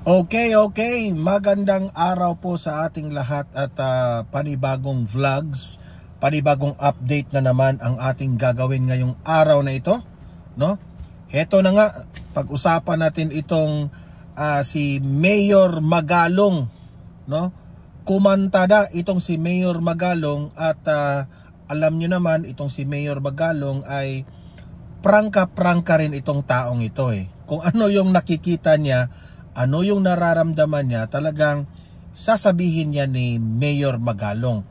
Okay. Magandang araw po sa ating lahat at panibagong vlogs, panibagong update na naman ang ating gagawin ngayong araw na ito, no? Heto na nga, pag-usapan natin itong si Mayor Magalong, no? Kumantada itong si Mayor Magalong at alam nyo naman itong si Mayor Magalong ay prangka-prangka rin itong taong ito eh. Kung ano yung nakikita niya, ano yung nararamdaman niya, talagang sasabihin niya ni Mayor Magalong.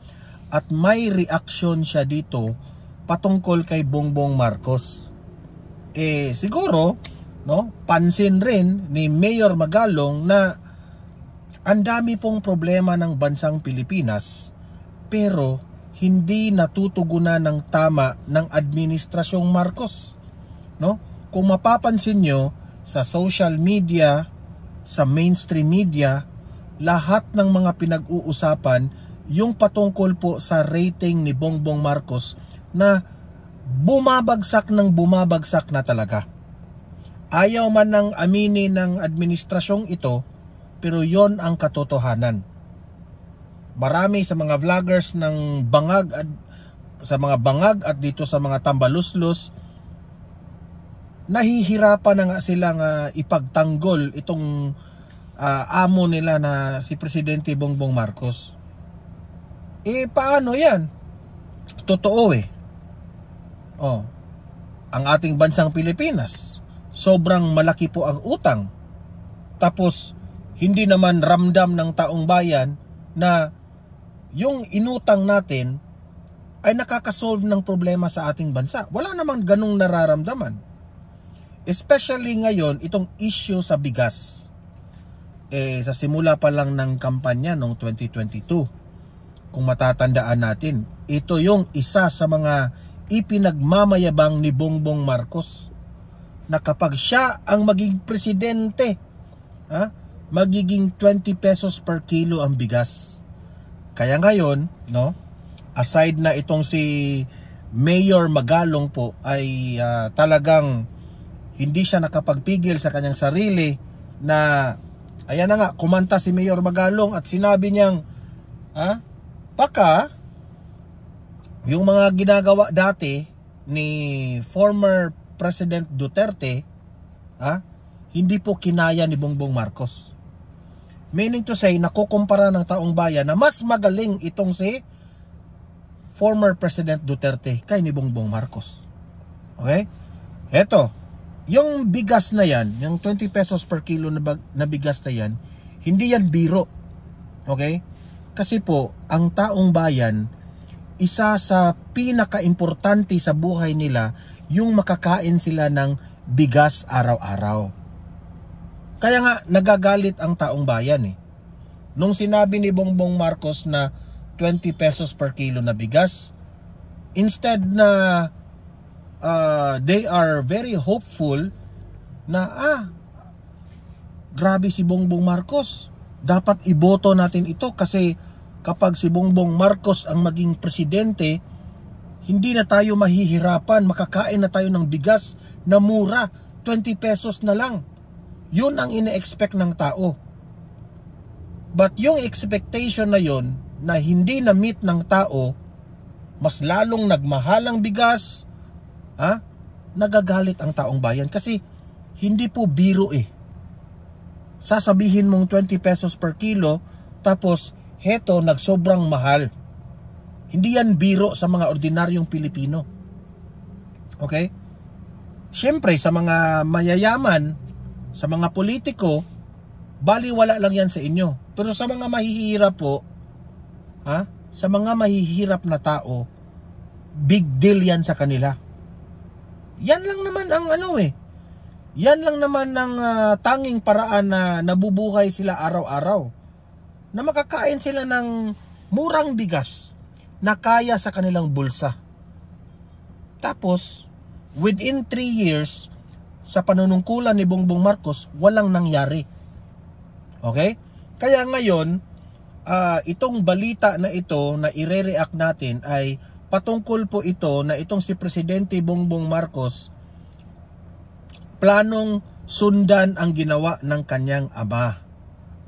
At may reaksyon siya dito patungkol kay Bongbong Marcos. Siguro, no, pansin rin ni Mayor Magalong na ang dami pong problema ng bansang Pilipinas, pero hindi natutugunan ng tama ng administrasyong Marcos, no? Kung mapapansin nyo sa social media, sa mainstream media, lahat ng mga pinag-uusapan yung patungkol po sa rating ni Bongbong Marcos na bumabagsak na talaga. Ayaw man ng aminin ng administrasyong ito, pero yon ang katotohanan. Marami sa mga vloggers ng bangag at dito sa mga tambaluslos, nahihirapan na nga silang ipagtanggol itong amo nila na si Presidente Bongbong Marcos. Paano yan? Totoo ang ating bansang Pilipinas, sobrang malaki po ang utang. Tapos hindi naman ramdam ng taong bayan na yung inutang natin ay nakakasolve ng problema sa ating bansa. Wala namang ganung nararamdaman. Especially ngayon, itong issue sa bigas. Sa simula pa lang ng kampanya noong 2022, kung matatandaan natin, ito yung isa sa mga ipinagmamayabang ni Bongbong Marcos na kapag siya ang maging presidente, magiging 20 pesos per kilo ang bigas. Kaya ngayon, no, aside na itong si Mayor Magalong po ay talagang hindi siya nakapagpigil sa kanyang sarili na, ayan na nga, kumanta si Mayor Magalong at sinabi niyang, baka yung mga ginagawa dati ni former President Duterte, hindi po kinaya ni Bongbong Marcos. Meaning to say, nakukumpara ng taong bayan na mas magaling itong si former President Duterte kay ni Bongbong Marcos. Okay? Eto, yung bigas na yan, yung 20 pesos per kilo na bigas na yan, hindi yan biro. Okay? Kasi po, ang taong bayan, isa sa pinaka-importante sa buhay nila, yung makakain sila ng bigas araw-araw. Kaya nga, nagagalit ang taong bayan eh. Nung sinabi ni Bongbong Marcos na 20 pesos per kilo na bigas, instead na they are very hopeful na grabe si Bongbong Marcos, dapat iboto natin ito kasi kapag si Bongbong Marcos ang maging presidente, hindi na tayo mahihirapan, makakain na tayo ng bigas na mura, 20 pesos na lang. Yun ang ine-expect ng tao. But yung expectation na yun na hindi na meet ng tao, mas lalong nagmahal ang bigas, nagagalit ang taong bayan kasi hindi po biro eh. Sasabihin mong 20 pesos per kilo, tapos heto nagsobrang mahal. Hindi yan biro sa mga ordinaryong Pilipino. Okay? Siyempre sa mga mayayaman, sa mga politiko, baliwala lang yan sa inyo. Pero sa mga mahihirap po, sa mga mahihirap na tao, big deal yan sa kanila. Yan lang naman ang yan lang naman ang tanging paraan na nabubuhay sila araw-araw. Na makakain sila ng murang bigas na kaya sa kanilang bulsa. Tapos, within 3 years, sa panunungkulan ni Bongbong Marcos, walang nangyari. Okay? Kaya ngayon, itong balita na ito na ire-react natin ay patungkol po ito na itong si Presidente Bongbong Marcos planong sundan ang ginawa ng kanyang ama.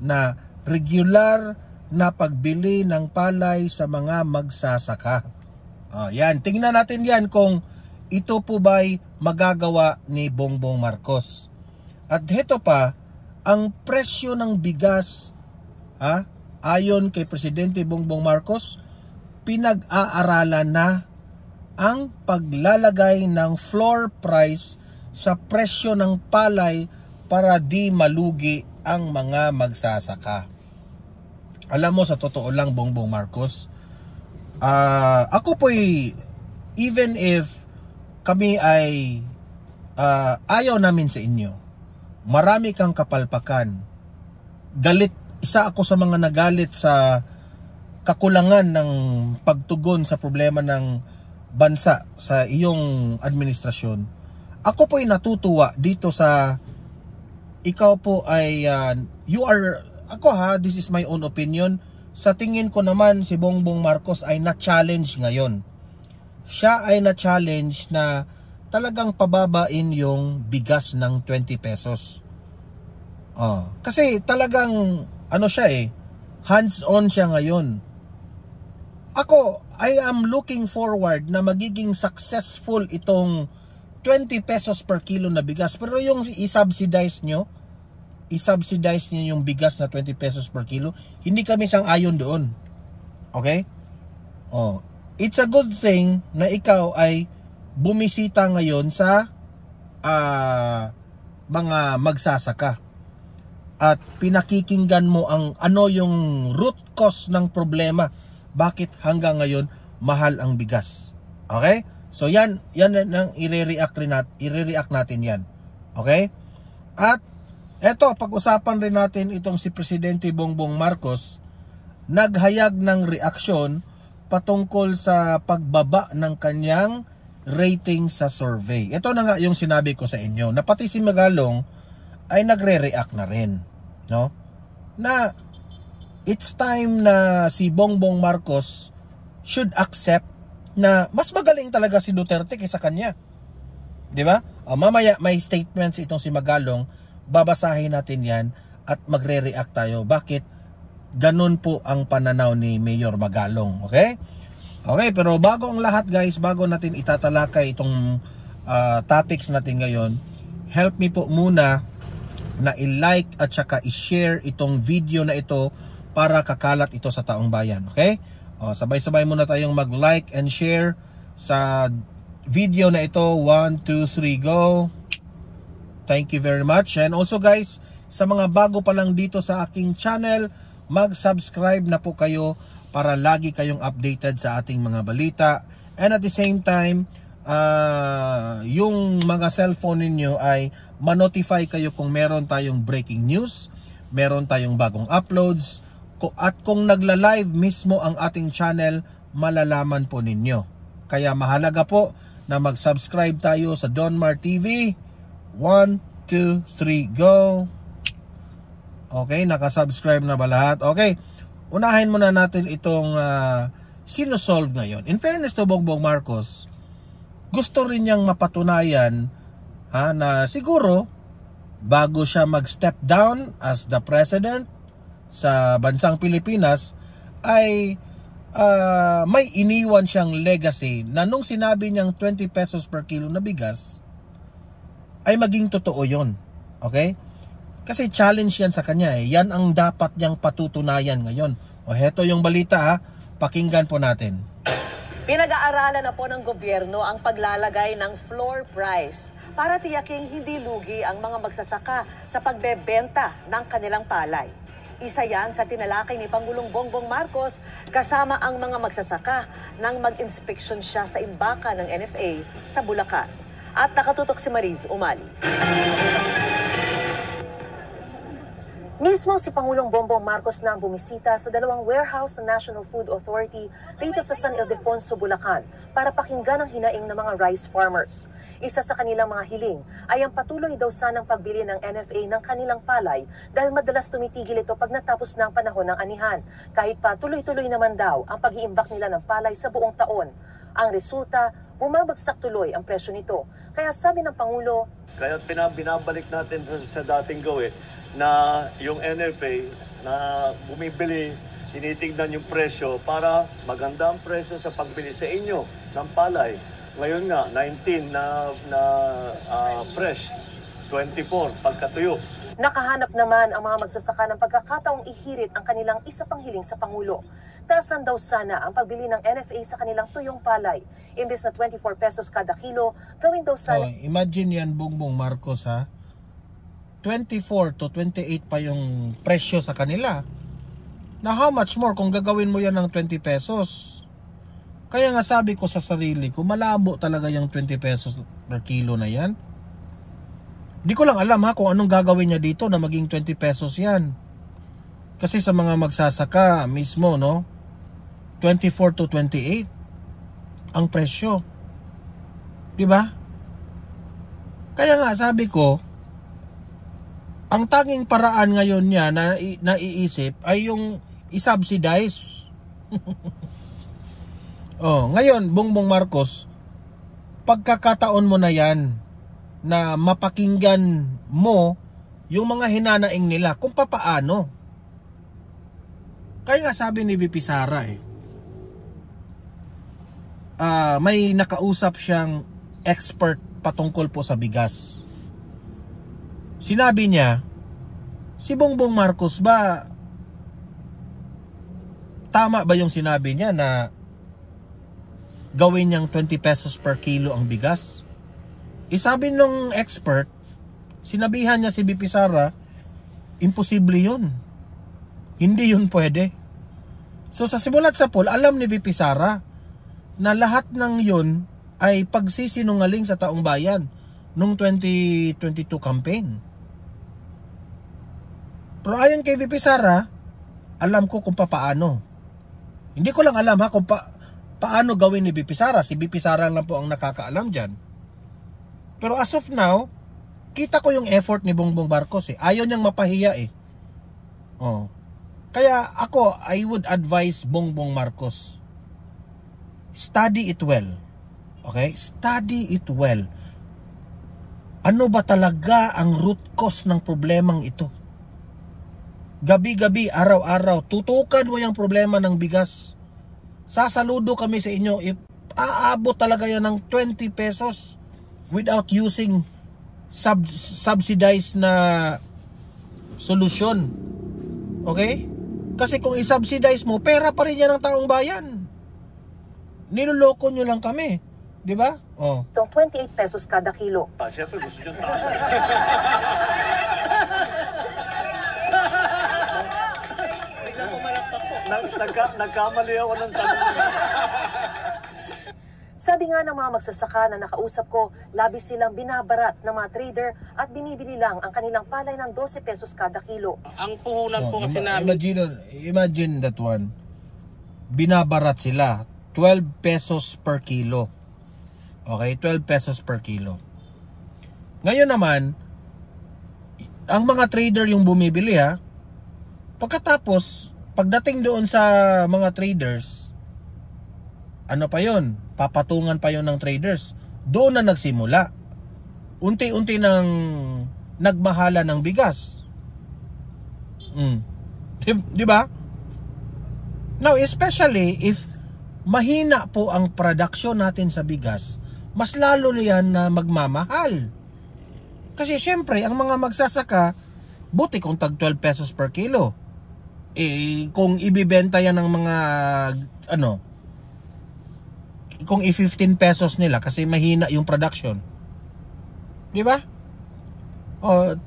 na regular na pagbili ng palay sa mga magsasaka. Yan, tingnan natin yan kung ito po ba'y magagawa ni Bongbong Marcos. At heto pa, ang presyo ng bigas, ayon kay Presidente Bongbong Marcos, pinag-aaralan na ang paglalagay ng floor price sa presyo ng palay para di malugi ang mga magsasaka. Alam mo, sa totoo lang, Bongbong Marcos, ako po'y, even if kami ay ayaw namin sa inyo, marami kang kapalpakan, galit, isa ako sa mga nagalit sa kakulangan ng pagtugon sa problema ng bansa sa iyong administrasyon. Ako po'y natutuwa dito sa ikaw po ay this is my own opinion. Sa tingin ko naman si Bongbong Marcos ay na-challenge ngayon. Siya ay na-challenge na talagang pababain yung bigas ng 20 pesos. Kasi talagang hands-on siya ngayon. Ako, I am looking forward na magiging successful itong 20 pesos per kilo na bigas. Pero yung i-subsidize nyo yung bigas na 20 pesos per kilo, hindi kami sang-ayon doon. Okay? It's a good thing na ikaw ay bumisita ngayon sa mga magsasaka. At pinakikinggan mo ang ano yung root cause ng problema. Bakit hanggang ngayon mahal ang bigas? Okay? So yan ang i-react natin yan. Okay? At eto, pag-usapan rin natin itong si Presidente Bongbong Marcos, naghayag ng reaksyon patungkol sa pagbaba ng kanyang rating sa survey. Ito na nga yung sinabi ko sa inyo, na pati si Magalong ay nagre-react na rin, no? Na it's time na si Bongbong Marcos should accept na mas magaling talaga si Duterte kaysa kanya. 'Di ba? Mamaya may statements itong si Magalong, babasahin natin 'yan at magre-react tayo. Bakit ganun po ang pananaw ni Mayor Magalong, okay? Okay, pero bago ang lahat guys, bago natin itatalakay itong topics natin ngayon, help me po muna na i-like at saka i-share itong video na ito para kakalat ito sa taong bayan, okay? Sabay-sabay muna tayong mag-like and share sa video na ito. 1, 2, 3, go! Thank you very much. And also guys, sa mga bago pa lang dito sa aking channel, mag-subscribe na po kayo para lagi kayong updated sa ating mga balita. And at the same time, yung mga cellphone ninyo ay ma-notify kayo kung meron tayong breaking news, meron tayong bagong uploads, at kung nagla-live mismo ang ating channel, malalaman po ninyo. Kaya mahalaga po na mag-subscribe tayo sa Don Mar TV. 1, 2, 3, go! Okay, nakasubscribe na ba lahat? Okay, unahin muna natin itong sinosolve ngayon. In fairness to Bongbong Marcos, gusto rin niyang mapatunayan na siguro bago siya mag-step down as the president sa bansang Pilipinas ay may iniwan siyang legacy na nung sinabi niyang 20 pesos per kilo na bigas ay maging totoo yon. Okay? Kasi challenge yan sa kanya eh. Yan ang dapat niyang patutunayan ngayon. Heto yung balita pakinggan po natin. Pinag-aaralan na po ng gobyerno ang paglalagay ng floor price para tiyaking hindi lugi ang mga magsasaka sa pagbebenta ng kanilang palay. Isa yan sa tinalakay ni Pangulong Bongbong Marcos kasama ang mga magsasaka nang mag-inspeksyon siya sa imbakan ng NFA sa Bulacan. At nakatutok si Mariz Umali. Mismo si Pangulong Bongbong Marcos na ang bumisita sa dalawang warehouse ng National Food Authority rito sa San Ildefonso, Bulacan para pakinggan ang hinaing ng mga rice farmers. Isa sa kanilang mga hiling ay ang patuloy daw sanang pagbili ng NFA ng kanilang palay dahil madalas tumitigil ito pag natapos ng panahon ng anihan. Kahit pa tuloy-tuloy naman daw ang pag-iimbak nila ng palay sa buong taon. Ang resulta, bumabagsak tuloy ang presyo nito. Kaya sabi ng Pangulo, kaya binabalik natin sa dating gawin na yung NFA na bumibili, tinitignan yung presyo para maganda ang presyo sa pagbili sa inyo ng palay. Ngayon nga, 19 na fresh, 24 pagkatuyo. Nakahanap naman ang mga magsasaka ng pagkakataong ihirit ang kanilang isa pang hiling sa Pangulo. Taasan daw sana ang pagbili ng NFA sa kanilang tuyong palay. Imbes na 24 pesos kada kilo, gawin daw sana... Imagine yan, Bongbong Marcos, ha? 24 to 28 pa yung presyo sa kanila. Na how much more kung gagawin mo yan ng 20 pesos? Kaya nga sabi ko sa sarili ko, malabo talaga yung 20 pesos per kilo na yan. Di ko lang alam ha kung anong gagawin niya dito na maging 20 pesos yan. Kasi sa mga magsasaka mismo, no, 24 to 28 ang presyo. Di ba? Kaya nga sabi ko, ang tanging paraan ngayon niya na naiisip ay yung i-subsidize. Ngayon, Bongbong Marcos, pagkakataon mo na yan na mapakinggan mo yung mga hinanaing nila kung papaano. Kaya nga sabi ni VP Sara may nakausap siyang expert patungkol po sa bigas. Sinabi niya, si Bongbong Marcos ba, tama ba yung sinabi niya na gawin niyang 20 pesos per kilo ang bigas? Sabi nung expert, sinabihan niya si VP Sara, imposible yun. Hindi yun pwede. So sa simulat sa pool, alam ni VP Sara na lahat ng yun ay pagsisinungaling sa taong bayan nung 2022 campaign. Pero ayon kay VP Sara, alam ko kung paano. Hindi ko lang alam ha kung paano gawin ni VP Sara. Si VP Sara lang po ang nakakaalam dyan. Pero as of now, kita ko yung effort ni Bongbong Marcos Ayaw niyang mapahiya Kaya ako, I would advise Bongbong Marcos, study it well. Okay? Study it well. Ano ba talaga ang root cause ng problemang ito? Gabi-gabi, araw-araw, tutukan mo yung problema ng bigas. Sasaludo kami sa inyo if aabot talaga yan ng 20 pesos without using subsidized na solusyon. Okay? Kasi kung i-subsidize mo, pera pa rin yan ng taong bayan. Niloloko nyo lang kami. Di ba? Itong 28 pesos kada kilo. Siyempre gusto nyo taas. Nagkamali ako ng tanong. Sabi nga ng mga magsasaka na nakausap ko, labis silang binabarat ng mga trader at binibili lang ang kanilang palay ng 12 pesos kada kilo. Ang puhunan po kasi namin... Imagine that one. Binabarat sila. 12 pesos per kilo. Okay? 12 pesos per kilo. Ngayon naman, ang mga trader yung bumibili ha. Pagkatapos, pagdating doon sa mga traders, ano pa yon? Papatungan pa yon ng traders. Doon na nagsimula. Unti-unti nang nagmahala ng bigas. Di ba? Now, especially if mahina po ang production natin sa bigas, mas lalo yan na magmamahal. Kasi syempre, ang mga magsasaka, buti kung tag 12 pesos per kilo. Kung ibibenta yan ng mga kung i-15 pesos nila kasi mahina yung production. Di ba?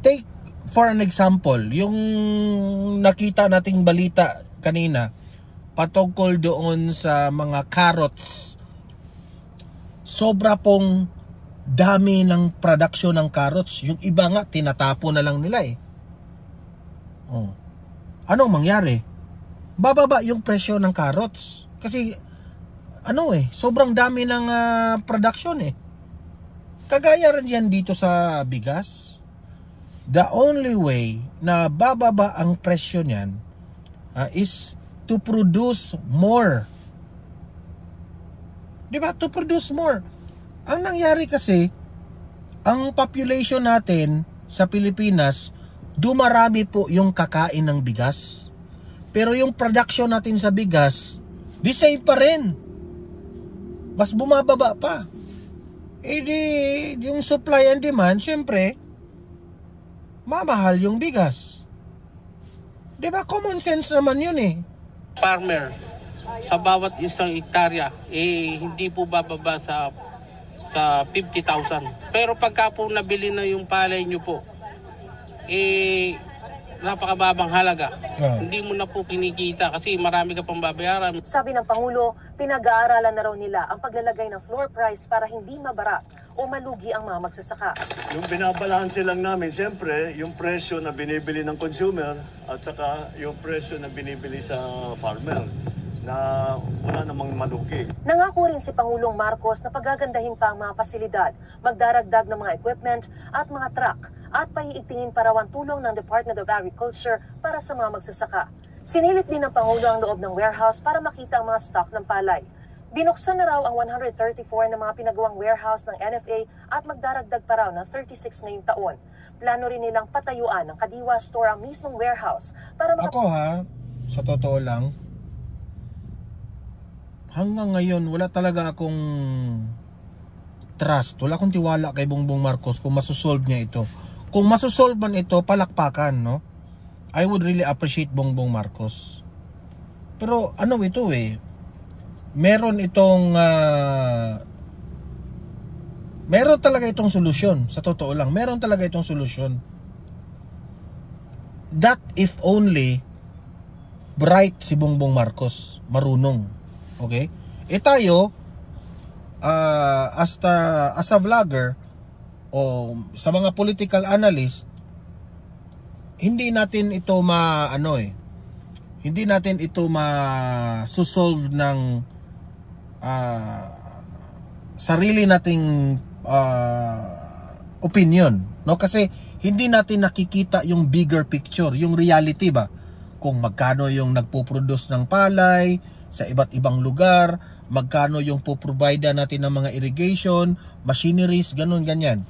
Take for an example, yung nakita nating balita kanina patungkol doon sa mga carrots. Sobra pong dami ng production ng carrots. Yung iba nga tinatapo na lang nila Anong mangyari? Bababa yung presyo ng carrots kasi sobrang dami ng production Kagaya rin yan dito sa bigas. The only way na bababa ang presyo niyan is to produce more. Diba? To produce more. Ang nangyari kasi, ang population natin sa Pilipinas, dumarami po yung kakain ng bigas. pero yung production natin sa bigas, di same pa rin. Mas bumababa pa. Eh di, yung supply and demand, syempre, mamahal yung bigas. Diba? Common sense naman yun eh. Farmer, sa bawat isang hektarya, hindi po bababa sa 50,000. Pero pagka po nabili na yung palay nyo po, napakababang halaga. Hindi mo na po kinikita kasi marami ka pang babayaran. Sabi ng Pangulo, pinag-aaralan na raw nila ang paglalagay ng floor price para hindi mabara o malugi ang mga magsasaka. Yung binabalanse lang namin, siyempre, yung presyo na binibili ng consumer at saka yung presyo na binibili sa farmer na wala namang malugi. Nangako rin si Pangulong Marcos na pagagandahin pa ang mga pasilidad, magdaragdag ng mga equipment at mga truck at paiigtingin pa raw ang tulong ng Department of Agriculture para sa mga magsasaka. Sinilit din ng Pangulo ang loob ng warehouse para makita ang mga stock ng palay. Binuksan na raw ang 134 na mga pinagawang warehouse ng NFA at magdaragdag pa raw ng 36 ngayong taon. Plano rin nilang patayuan ng Kadiwa Store ang mismong warehouse para Ako sa totoo lang, hanggang ngayon wala talaga akong trust, wala akong tiwala kay Bongbong Marcos kung masosolve niya ito. Kung masosolve man ito, palakpakan, no? I would really appreciate Bongbong Marcos. Pero ano ito meron itong meron talaga itong solusyon. Sa totoo lang, meron talaga itong solusyon. That if only bright si Bongbong Marcos, marunong. Okay? Tayo as a vlogger o sa mga political analyst, hindi natin ito hindi natin ito ma-solve ng sarili nating opinion, no? Kasi hindi natin nakikita yung bigger picture, yung reality ba, kung magkano yung nagpo-produce ng palay sa iba't ibang lugar, magkano yung po-provide natin ng mga irrigation, machineries, ganyan.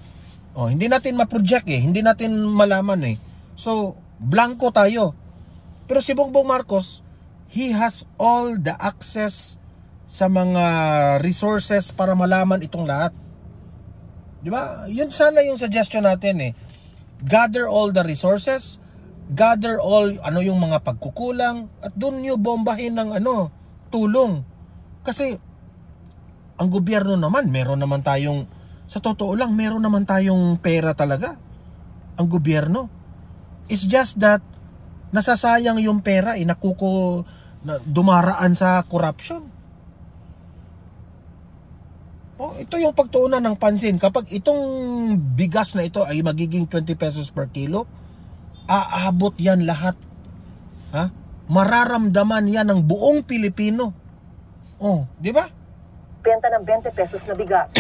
Hindi natin ma-project hindi natin malaman So, blanco tayo. Pero si Bongbong Marcos, he has all the access sa mga resources para malaman itong lahat. Di ba? Yun sana yung suggestion natin Gather all the resources, gather all yung mga pagkukulang, at doon nyo bombahin ng tulong. Kasi ang gobyerno naman, meron naman tayong, sa totoo lang, meron naman tayong pera talaga. Ang gobyerno. It's just that nasasayang yung pera dumaraan sa corruption. Ito yung pagtuunan ng pansin. Kapag itong bigas na ito ay magiging 20 pesos per kilo, aabot yan lahat. Mararamdaman yan ng buong Pilipino. Di ba? Benta ng 20 pesos na bigas.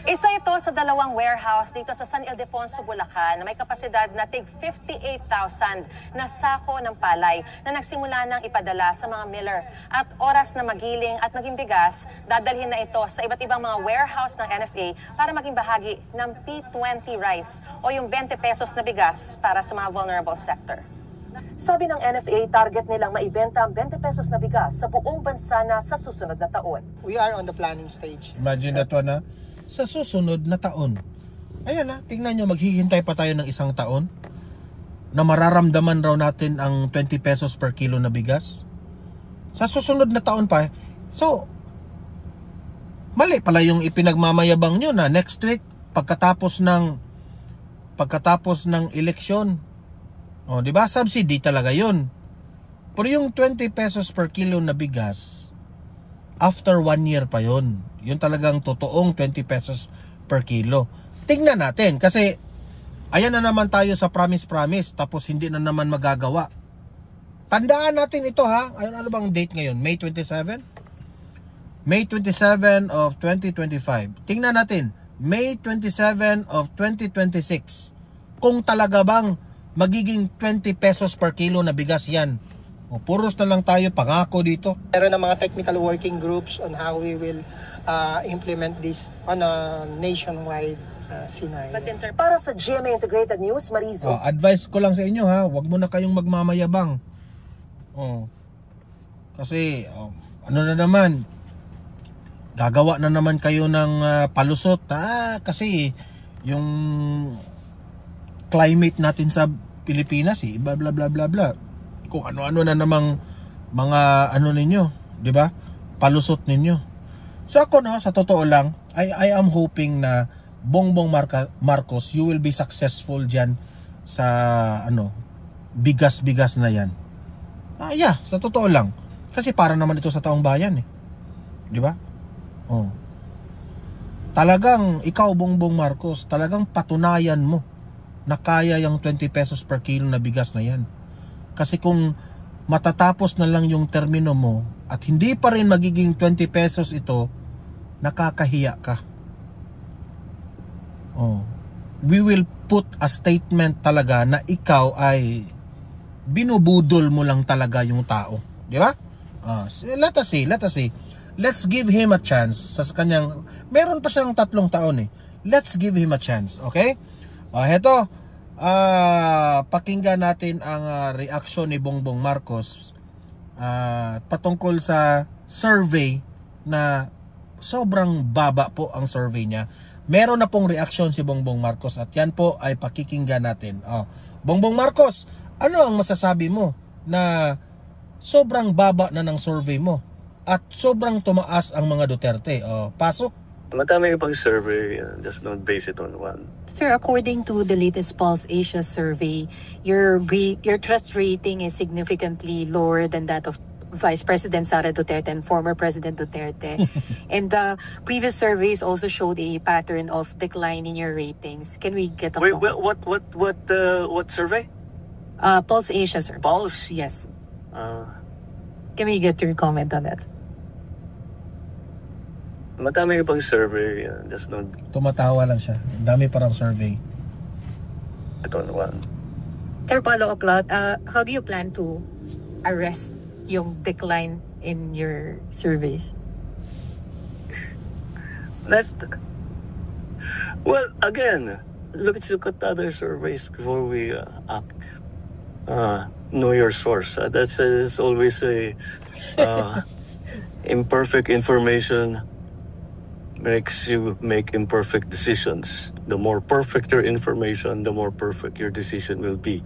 Isa ito sa dalawang warehouse dito sa San Ildefonso, Bulacan na may kapasidad na tig 58,000 na sako ng palay na nagsimula nang ipadala sa mga miller. At oras na magiling at maging bigas, dadalhin na ito sa iba't ibang mga warehouse ng NFA para maging bahagi ng P20 rice o yung 20 pesos na bigas para sa mga vulnerable sector. Sabi ng NFA, target nilang maibenta ang 20 pesos na bigas sa buong bansa na sa susunod na taon. We are on the planning stage. Imagine that one sa susunod na taon. Ayan tingnan nyo, maghihintay pa tayo ng isang taon na mararamdaman raw natin ang 20 pesos per kilo na bigas. Sa susunod na taon pa. So, mali pala yung ipinagmamayabang nyo na next week, pagkatapos ng eleksyon. Di ba? Subsidy talaga yun. Pero yung 20 pesos per kilo na bigas, after 1 year pa yun. Yun talagang totoong 20 pesos per kilo. Tingnan natin kasi ayan na naman tayo sa promise tapos hindi na naman magagawa. Tandaan natin ito ano bang date ngayon? May 27? May 27 of 2025. Tingnan natin. May 27 of 2026. Kung talaga bang magiging 20 pesos per kilo na bigas yan. Puros na lang tayo pangako dito. Meron ng mga technical working groups on how we will implement this on a nationwide scenario. Para sa GMA Integrated News, Marizo. Advice ko lang sa inyo huwag mo na kayong magmamayabang. Kasi ano na naman, gagawa na naman kayo ng palusot. Kasi yung climate natin sa Pilipinas, bla bla bla bla bla. Kung ano-ano na namang mga ano ninyo, 'di ba? Palusot ninyo. So ako sa totoo lang, I am hoping na Bongbong Marcos, you will be successful diyan sa bigas-bigas na 'yan. Yeah, sa totoo lang. Kasi para naman ito sa taong bayan 'Di ba? Talagang ikaw, Bongbong Marcos, talagang patunayan mo na kaya yung 20 pesos per kilo na bigas na 'yan. Kasi kung matatapos na lang yung termino mo at hindi pa rin magiging 20 pesos ito, nakakahiya ka. We will put a statement talaga na ikaw ay binubudol mo lang talaga yung tao, 'di ba? Let us see. Let's give him a chance sa kanyang, meron pa siyang 3 taon Let's give him a chance, okay? Heto, pakinggan natin ang reaksyon ni Bongbong Marcos patungkol sa survey na sobrang baba po ang survey niya. Meron na pong reaksyon si Bongbong Marcos at yan po ay pakikinggan natin. Bongbong Marcos, ano ang masasabi mo na sobrang baba na ng survey mo at sobrang tumaas ang mga Duterte? Pasok. Madami pang survey, just not base it on one. Sir, according to the latest Pulse Asia survey, your trust rating is significantly lower than that of Vice President Sara Duterte and former President Duterte. And the previous surveys also showed a pattern of decline in your ratings. Can we get a Wait, what survey? Pulse Asia, sir. Pulse? Yes. Can we get your comment on that? Madami pang survey, just not Tumatawa lang siya. Ang dami parang survey. it on one. Sir, follow-up lot, how do you plan to arrest yung decline in your surveys? Well, again, let's look at other surveys before we act. Know your source. That's always a imperfect information makes you make imperfect decisions. The more perfect your information, the more perfect your decision will be.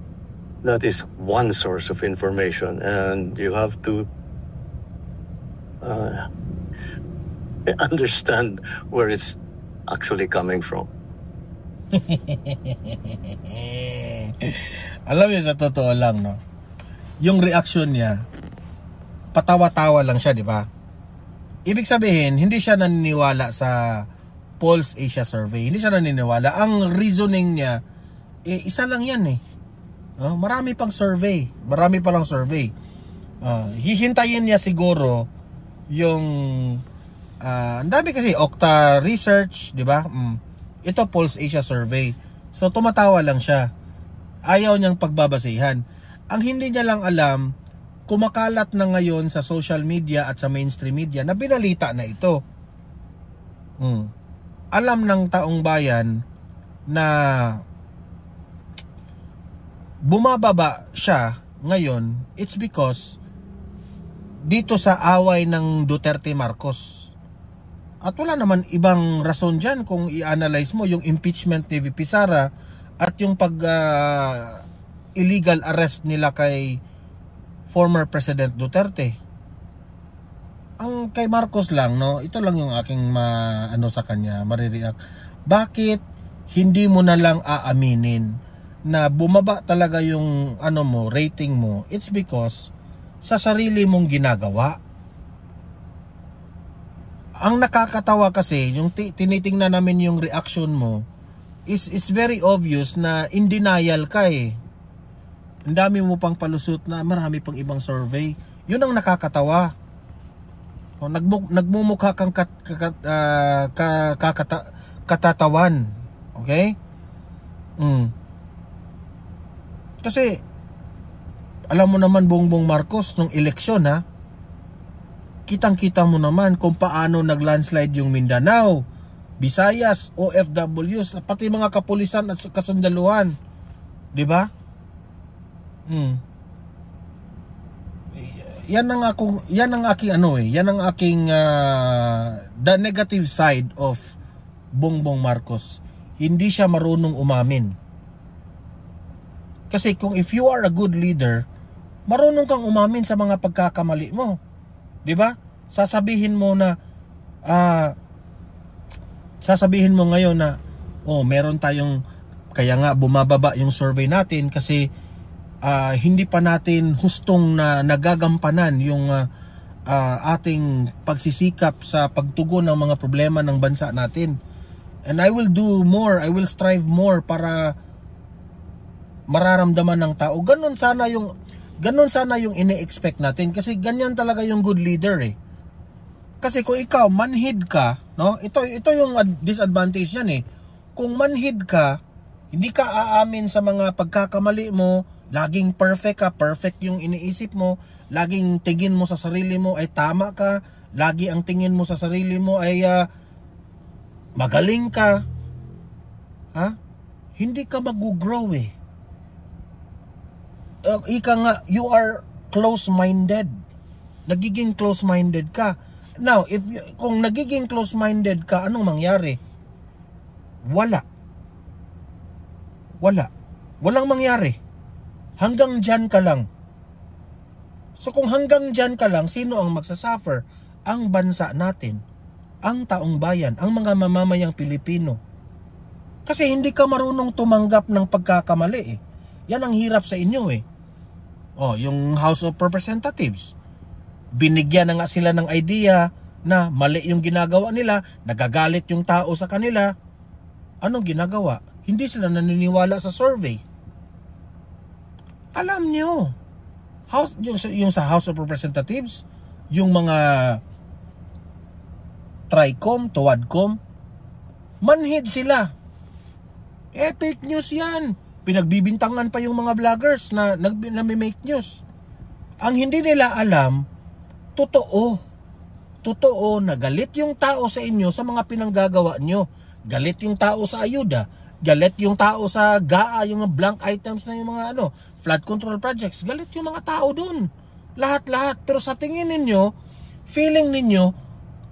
That is one source of information, and you have to understand where it's actually coming from. Alam niyo, sa totoo lang, yung reaction niya, patawa-tawa lang siya, di ba? Ibig sabihin, hindi siya naniniwala sa Pulse Asia survey. Hindi siya naniniwala. Ang reasoning niya, isa lang yan marami pang survey. Marami palang survey. Hihintayin niya siguro yung ang dami kasi Okta Research, di ba? Ito Pulse Asia survey. So tumatawa lang siya. Ayaw niyang pagbabasihan. Ang hindi niya lang alam, kumakalat na ngayon sa social media at sa mainstream media na binalita na ito. Alam ng taong bayan na bumababa siya ngayon, it's because dito sa away ng Duterte Marcos. At wala naman ibang rason dyan kung i-analyze mo yung impeachment ni VP Sara at yung illegal arrest nila kay former President Duterte. Ang kay Marcos lang, ito lang yung aking sa kanya, marireact. Bakit hindi mo na lang aaminin na bumaba talaga yung rating mo? It's because sa sarili mong ginagawa. Ang nakakatawa kasi, yung tinitingnan namin yung reaction mo, is very obvious na in denial ka Ang dami mo pang palusot na marami pang ibang survey. Yun ang nakakatawa. Nagmumukha kang katatawan. Okay? Kasi alam mo naman, Bongbong Marcos, nung eleksyon kitang-kita mo naman kung paano nag-landslide yung Mindanao, Visayas, OFWs, pati mga kapulisan at kasundaluhan. 'Di ba? yan ang aking yan ang aking the negative side of Bongbong Marcos. Hindi siya marunong umamin. Kasi kung if you are a good leader, marunong kang umamin sa mga pagkakamali mo. 'Di ba? Sasabihin mo ngayon na meron tayong, kaya nga bumababa yung survey natin kasi hindi pa natin hustong na nagagampanan yung ating pagsisikap sa pagtugon ng mga problema ng bansa natin. And I will do more, I will strive more para mararamdaman ng tao. Ganun sana yung ini-expect natin kasi ganyan talaga yung good leader eh. Kasi kung ikaw manhid ka, no? Ito yung disadvantage niyan eh. Kung manhid ka, hindi ka aamin sa mga pagkakamali mo, laging perfect yung iniisip mo, laging tingin mo sa sarili mo ay tama ka, lagi ang tingin mo sa sarili mo ay magaling ka. Hindi ka mag-grow eh. Ika nga, you are close-minded. Nagiging close-minded ka. Now, kung nagiging close-minded ka, anong mangyari? Walang mangyari. Hanggang dyan ka lang. So kung hanggang dyan ka lang, sino ang magsasuffer? Ang bansa natin, ang taong bayan, ang mga mamamayang Pilipino. Kasi hindi ka marunong tumanggap ng pagkakamali eh. Yan ang hirap sa inyo eh. Yung House of Representatives, binigyan na nga sila ng idea na mali yung ginagawa nila, nagagalit yung tao sa kanila. Anong ginagawa? Hindi sila naniniwala sa survey. Alam nyo, yung sa House of Representatives, yung mga Tricom, Tuwadcom, manhid sila. Fake news yan. Pinagbibintangan pa yung mga vloggers na may-make news. Ang hindi nila alam, totoo na galit yung tao sa inyo sa mga pinanggagawa nyo. Galit yung tao sa ayuda. Galit yung tao sa GAA, yung blank items na yung mga flood control projects. Galit yung mga tao dun. Lahat-lahat. Pero sa tingin ninyo, feeling ninyo,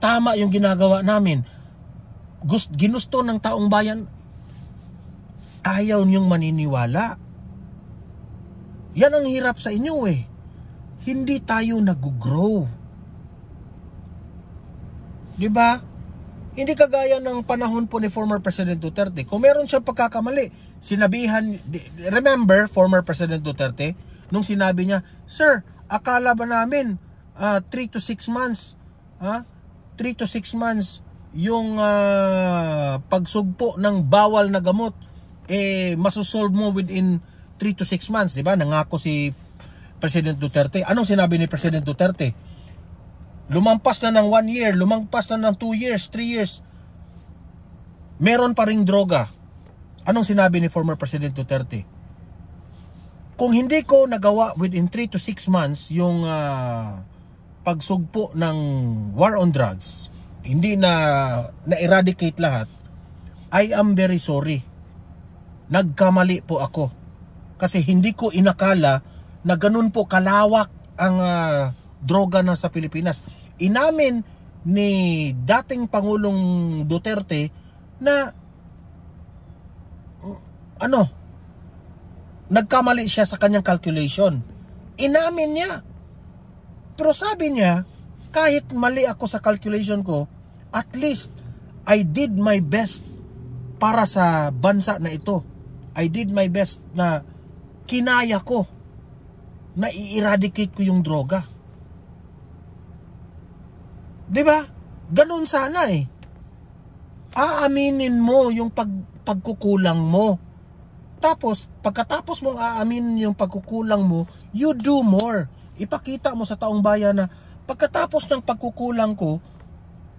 tama yung ginagawa namin. Ginusto ng taong bayan, ayaw niyong maniniwala. Yan ang hirap sa inyo eh. Hindi tayo nag-grow. Diba? Hindi kagaya ng panahon po ni former President Duterte. Kung meron siyang pagkakamali, remember former President Duterte, nung sinabi niya, "Sir, akala ba namin 3 to 6 months, 3 to 6 months yung pagsugpo ng bawal na gamot masusolve mo within 3 to 6 months, di ba? Nangako si President Duterte. Anong sinabi ni President Duterte? Lumampas na ng 1 year, lumampas na ng 2 years, 3 years. Meron pa ring droga. Anong sinabi ni former President Duterte? Kung hindi ko nagawa within 3 to 6 months yung pagsugpo ng war on drugs, hindi na-eradicate lahat, I am very sorry. Nagkamali po ako. Kasi hindi ko inakala na ganun po kalawak ang droga na sa Pilipinas. Inamin ni dating Pangulong Duterte na nagkamali siya sa kanyang calculation. Inamin niya. Pero sabi niya, kahit mali ako sa calculation ko, at least I did my best para sa bansa na ito. I did my best na kinaya ko na i-eradicate ko yung droga. Diba? Ganun sana eh. Aaminin mo yung pagkukulang mo. Tapos, pagkatapos mong aaminin yung pagkukulang mo, you do more. Ipakita mo sa taong bayan na pagkatapos ng pagkukulang ko,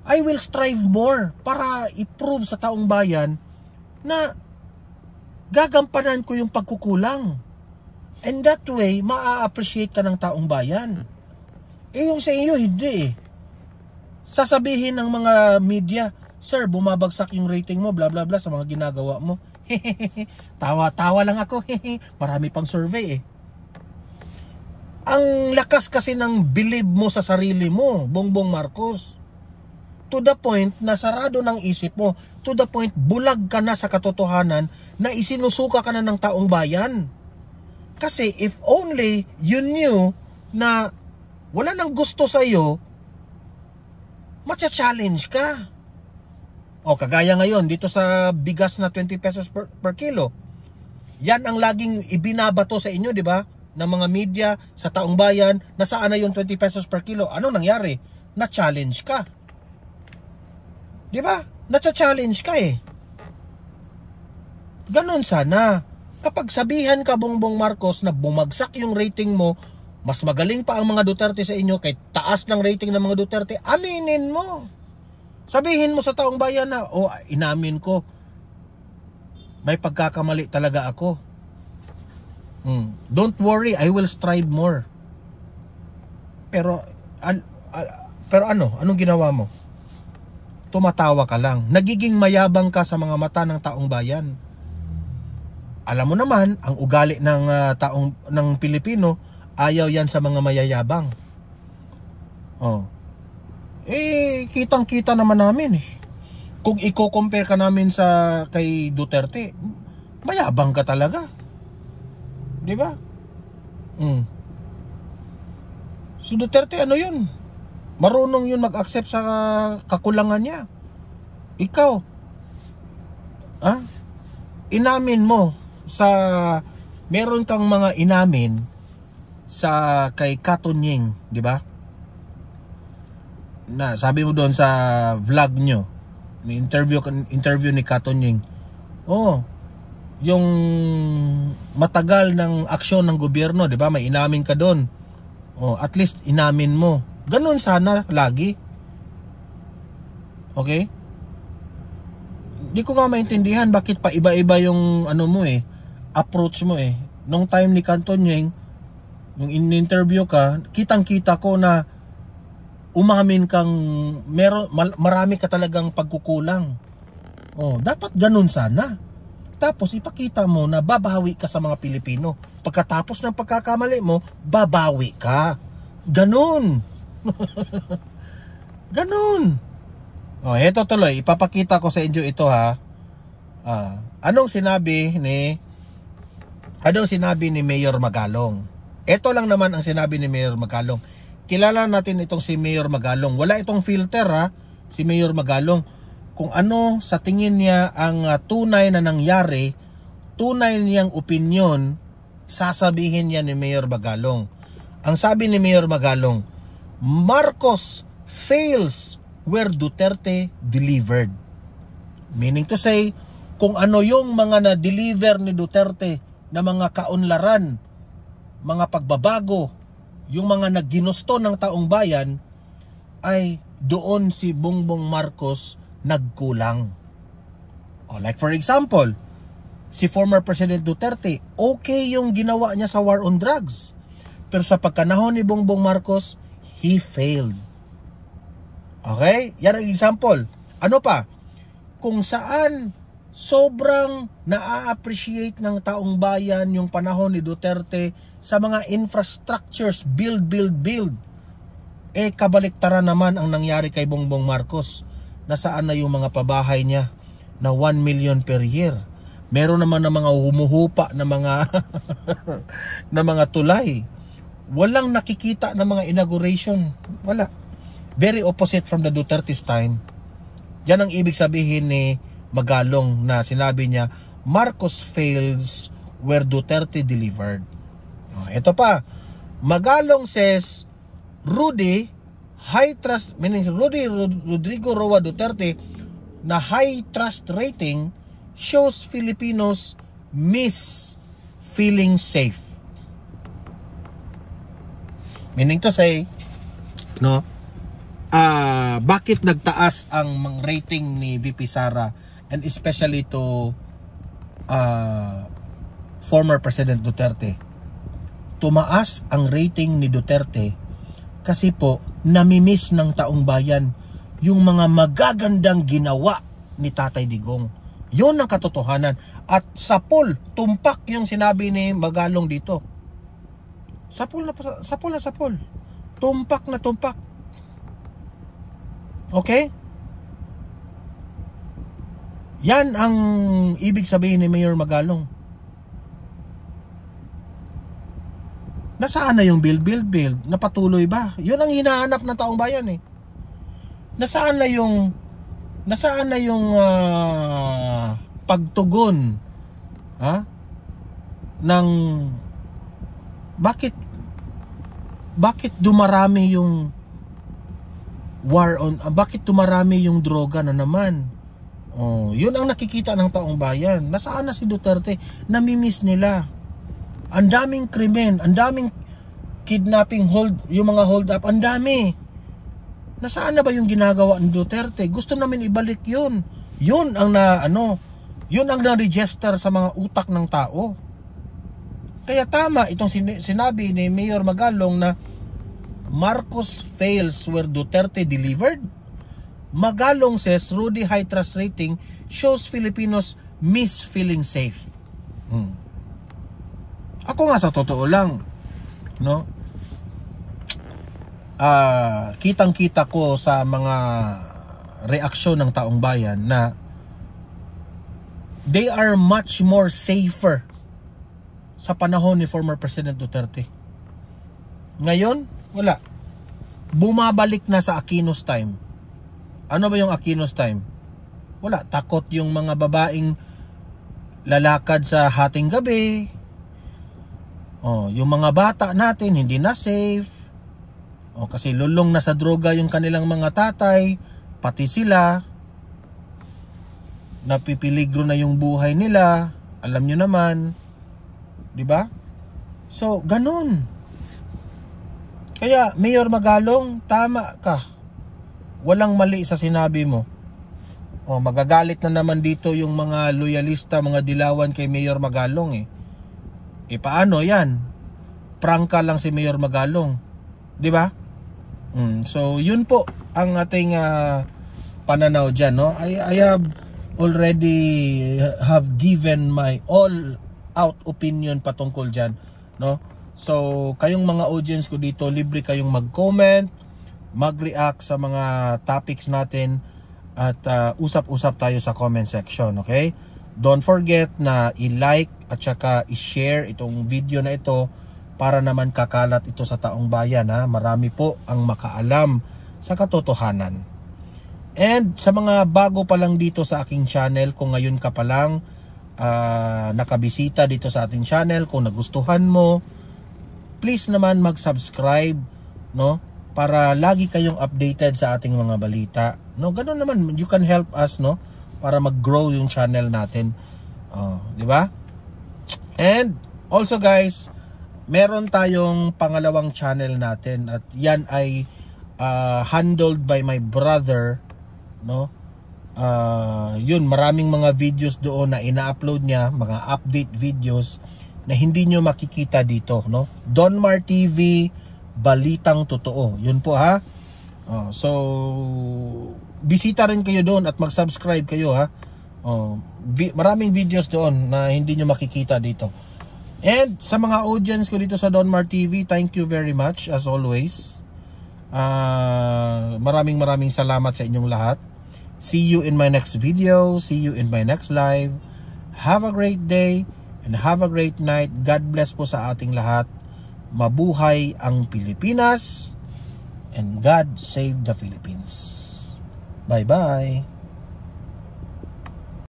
I will strive more para i-prove sa taong bayan na gagampanan ko yung pagkukulang. And that way, maa-appreciate ka ng taong bayan. Yung sa inyo, hindi eh. Sasabihin ng mga media, "Sir, bumabagsak yung rating mo, bla bla bla sa mga ginagawa mo." Tawa-tawa lang ako. Marami pang survey eh. Ang lakas kasi ng believe mo sa sarili mo, Bongbong Marcos. To the point na sarado ng isip mo. To the point, bulag ka na sa katotohanan na isinusuka ka na ng taong bayan. Kasi if only you knew na wala nang gusto sa iyo, matcha-challenge ka. O kagaya ngayon dito sa bigas na 20 pesos per kilo. Yan ang laging ibinabato sa inyo, di ba? Ng mga media sa taong bayan, nasaan na yung 20 pesos per kilo. Ano nangyari? Na-challenge ka. Di ba? Na-challenge ka eh. Ganon sana. Kapag sabihan ka, Bongbong Marcos, na bumagsak yung rating mo, mas magaling pa ang mga Duterte sa inyo, kahit taas ng rating ng mga Duterte, aminin mo. Sabihin mo sa taong bayan na, oh, inamin ko, may pagkakamali talaga ako. Don't worry, I will strive more. Pero anong ginawa mo? Tumatawa ka lang. Nagiging mayabang ka sa mga mata ng taong bayan. Alam mo naman, ang ugali ng Pilipino, ayaw yan sa mga mayayabang. Oh. Kitang-kita naman namin eh. Kung i-compare ka namin kay Duterte, mayabang ka talaga. Di ba? So Duterte, ano yun? Marunong yun mag-accept sa kakulangan niya. Ikaw, inamin mo meron kang mga inamin kay Katunying, di ba? Na sabi mo doon sa vlog nyo, interview ni Katunying, yung matagal ng aksyon ng gobyerno, di ba? May inamin ka doon. At least inamin mo. Ganun sana lagi. Okay? Hindi ko nga maintindihan bakit pa iba-iba yung approach mo eh. Nung time ni Katunying, nung in-interview ka, kitang-kita ko na umamin kang marami ka talagang pagkukulang. Dapat ganun sana. Tapos ipakita mo na babawi ka sa mga Pilipino. Pagkatapos ng pagkakamali mo, babawi ka. Ganun. Ganun. Eto tuloy, ipapakita ko sa inyo ito ha. Anong sinabi ni Mayor Magalong? Ito lang naman ang sinabi ni Mayor Magalong. Kilala natin itong si Mayor Magalong. Wala itong filter ha, si Mayor Magalong. Kung ano sa tingin niya ang tunay na nangyari, tunay niyang opinyon, sasabihin niya ni Mayor Magalong. Ang sabi ni Mayor Magalong, Marcos fails where Duterte delivered. Meaning to say, kung ano yung mga na-deliver ni Duterte na mga kaunlaran, mga pagbabago, yung mga nagginusto ng taong bayan, ay doon si Bongbong Marcos nagkulang. Like for example, si former President Duterte, okay yung ginawa niya sa war on drugs. Pero sa pagkanahon ni Bongbong Marcos, he failed. Okay? Yan ang example. Ano pa? Kung saan sobrang na-appreciate ng taong bayan yung panahon ni Duterte sa mga infrastructures, build. Kabaliktaran naman ang nangyari kay Bongbong Marcos. Nasaan na yung mga pabahay niya na 1 million per year. Meron naman ng mga humuhupa na mga tulay. Walang nakikita na mga inauguration. Wala. Very opposite from the Duterte's time. Yan ang ibig sabihin ni Magalong na sinabi niya, Marcos fails where Duterte delivered. Ito pa. Magalong says, Rudy Rodrigo Roa Duterte na high trust rating shows Filipinos miss feeling safe. Meaning to say, bakit nagtaas ang rating ni VP Sara and especially to former President Duterte? Tumaas ang rating ni Duterte kasi po namimiss ng taong bayan yung mga magagandang ginawa ni Tatay Digong. Yun ang katotohanan. At sa poll, tumpak yung sinabi ni Magalong dito. Sapul na sapul. Tumpak na tumpak. Okay? Yan ang ibig sabihin ni Mayor Magalong. Nasaan na yung build? Napatuloy ba? Yun ang hinahanap ng taong bayan eh. Nasaan na yung pagtugon ng bakit dumarami yung war on, bakit dumarami yung droga na naman? Oh, yun ang nakikita ng taong bayan. Nasaan na si Duterte? Namimiss nila. Ang daming krimen, ang daming kidnapping, yung mga hold up, ang dami. Nasaan na ba yung ginagawa ni Duterte? Gusto namin ibalik yun. Yun ang yun ang na-register sa mga utak ng tao. Kaya tama itong sinabi ni Mayor Magalong na Marcos fails where Duterte delivered. Magalong says Rudy high trust rating shows Filipinos miss feeling safe. Ako nga sa totoo lang, no? Kitang-kita ko sa mga reaksyon ng taong bayan na they are much more safer sa panahon ni former President Duterte. Ngayon, wala. Bumabalik na sa Aquinos time. Ano ba yung Aquinos time? Wala. Takot yung mga babaeng lalakad sa hating gabi. Yung mga bata natin hindi na safe. Kasi lulong na sa droga yung kanilang mga tatay, pati sila. Napipiligro na yung buhay nila. Alam nyo naman. 'Di ba? So, ganun. Kaya Mayor Magalong, tama ka. Walang mali sa sinabi mo. Magagalit na naman dito yung mga loyalista, mga dilawan kay Mayor Magalong paano yan? Prangka lang si Mayor Magalong. 'Di ba? So, yun po ang ating pananaw dyan, no? I have already have given my all out opinion patungkol dyan, no? So, kayong mga audience ko dito, libre kayong mag-comment, mag-react sa mga topics natin at usap-usap tayo sa comment section, okay? Don't forget na i-like at saka i-share itong video na ito para naman kakalat ito sa taong bayan, ha? Marami po ang makaalam sa katotohanan. And sa mga bago pa lang dito sa aking channel, kung ngayon ka pa lang nakabisita dito sa ating channel, kung nagustuhan mo, please naman mag-subscribe, no? Para lagi kayong updated sa ating mga balita, no? Ganun naman, you can help us, no? Para mag-grow yung channel natin, di ba? And also guys, meron tayong pangalawang channel natin at yan ay handled by my brother, no? Yun, maraming mga videos doon na ina-upload niya, mga update videos na hindi nyo makikita dito, no? Donmar TV, Balitang Totoo. Yun po, ha? So bisita rin kayo doon at mag-subscribe kayo, ha? Maraming videos doon na hindi nyo makikita dito. And sa mga audience ko dito sa Donmar TV, thank you very much as always. Maraming salamat sa inyong lahat. See you in my next video. See you in my next live. Have a great day and have a great night. God bless po sa ating lahat. Mabuhay ang Pilipinas and God save the Philippines. Bye-bye.